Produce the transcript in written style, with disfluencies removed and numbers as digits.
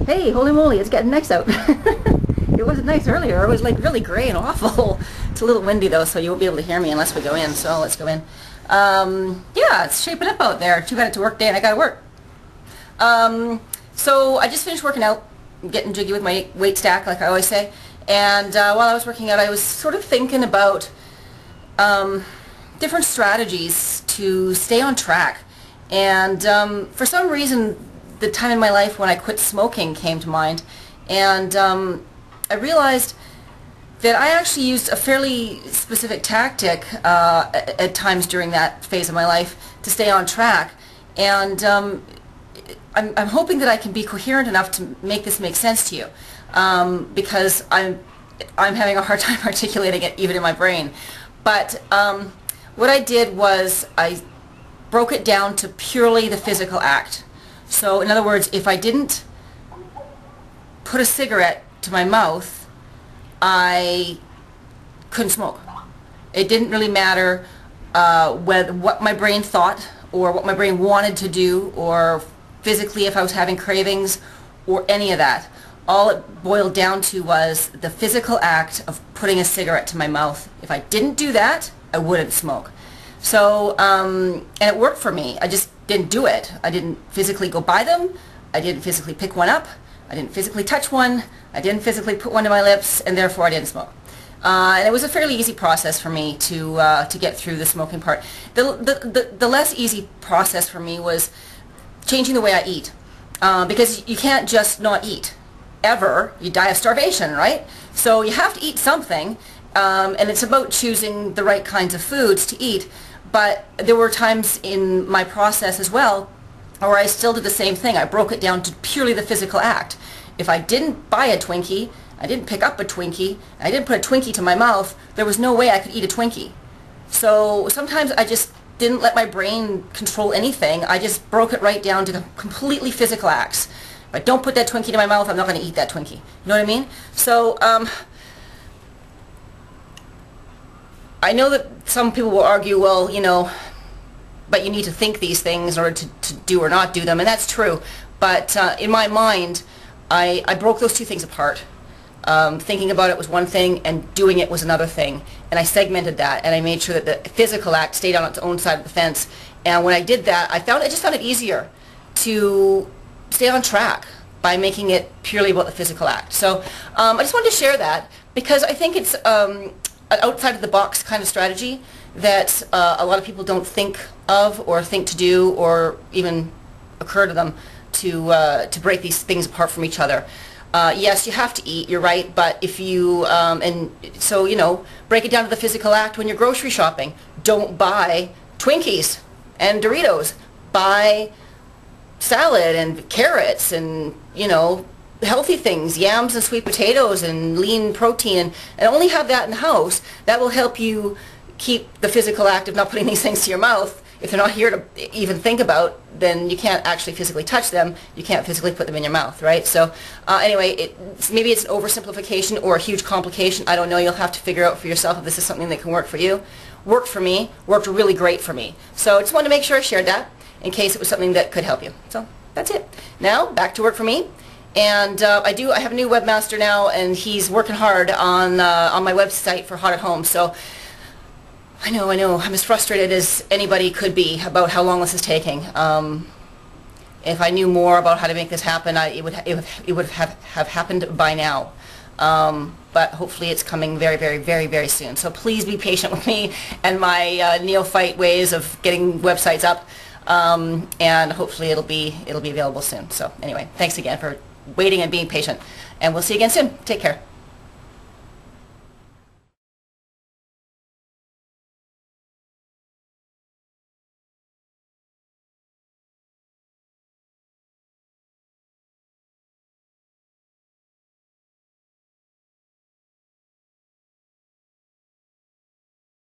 Hey, holy moly, it's getting nice out. It wasn't nice earlier. It was like really gray and awful. It's a little windy though, so you won't be able to hear me unless we go in. So let's go in. Yeah, it's shaping up out there. Too bad it's a work day and I gotta work. So I just finished working out, getting jiggy with my weight stack, like I always say. And while I was working out, I was sort of thinking about different strategies to stay on track. And for some reason, the time in my life when I quit smoking came to mind. And I realized that I actually used a fairly specific tactic at times during that phase of my life to stay on track. And I'm hoping that I can be coherent enough to make this make sense to you, because I'm having a hard time articulating it even in my brain. But what I did was I broke it down to purely the physical act. So in other words, if I didn't put a cigarette to my mouth, I couldn't smoke. It didn't really matter what my brain thought or what my brain wanted to do, or physically if I was having cravings or any of that. All it boiled down to was the physical act of putting a cigarette to my mouth. If I didn't do that, I wouldn't smoke. So, and it worked for me. I just didn't do it. I didn't physically go buy them. I didn't physically pick one up. I didn't physically touch one. I didn't physically put one to my lips, and therefore I didn't smoke. And it was a fairly easy process for me to get through the smoking part. The less easy process for me was changing the way I eat, because you can't just not eat ever. You die of starvation, right? So you have to eat something, and it's about choosing the right kinds of foods to eat. But there were times in my process as well where I still did the same thing. I broke it down to purely the physical act. If I didn't buy a Twinkie, I didn't pick up a Twinkie, I didn't put a Twinkie to my mouth, there was no way I could eat a Twinkie. So sometimes I just didn't let my brain control anything. I just broke it right down to completely physical acts. If I don't put that Twinkie to my mouth, I'm not going to eat that Twinkie. You know what I mean? So I know that some people will argue, well, you know, but you need to think these things in order to do or not do them, and that's true. But in my mind, I broke those two things apart. Thinking about it was one thing, and doing it was another thing. And I segmented that, and I made sure that the physical act stayed on its own side of the fence. And when I did that, I just found it easier to stay on track by making it purely about the physical act. So I just wanted to share that because I think it's an outside of the box kind of strategy that a lot of people don't think of or think to do or even occur to them to break these things apart from each other. Yes, you have to eat, you're right, but if you, and so, you know, break it down to the physical act when you're grocery shopping. Don't buy Twinkies and Doritos. Buy salad and carrots and, you know, healthy things, yams and sweet potatoes and lean protein, and only have that in the house. That will help you keep the physical act of not putting these things to your mouth. If they're not here to even think about, then you can't actually physically touch them. You can't physically put them in your mouth, right? So anyway, maybe it's an oversimplification or a huge complication. I don't know. You'll have to figure out for yourself if this is something that can work for you. Worked for me. Worked really great for me. So I just wanted to make sure I shared that in case it was something that could help you. So that's it. Now, back to work for me. And I have a new webmaster now, and he's working hard on my website for Hot at Home. So I know, I'm as frustrated as anybody could be about how long this is taking. If I knew more about how to make this happen, it would have happened by now. But hopefully it's coming very, very, very, very soon. So please be patient with me and my neophyte ways of getting websites up. And hopefully it'll be available soon. So anyway, thanks again for waiting and being patient. And we'll see you again soon. Take care.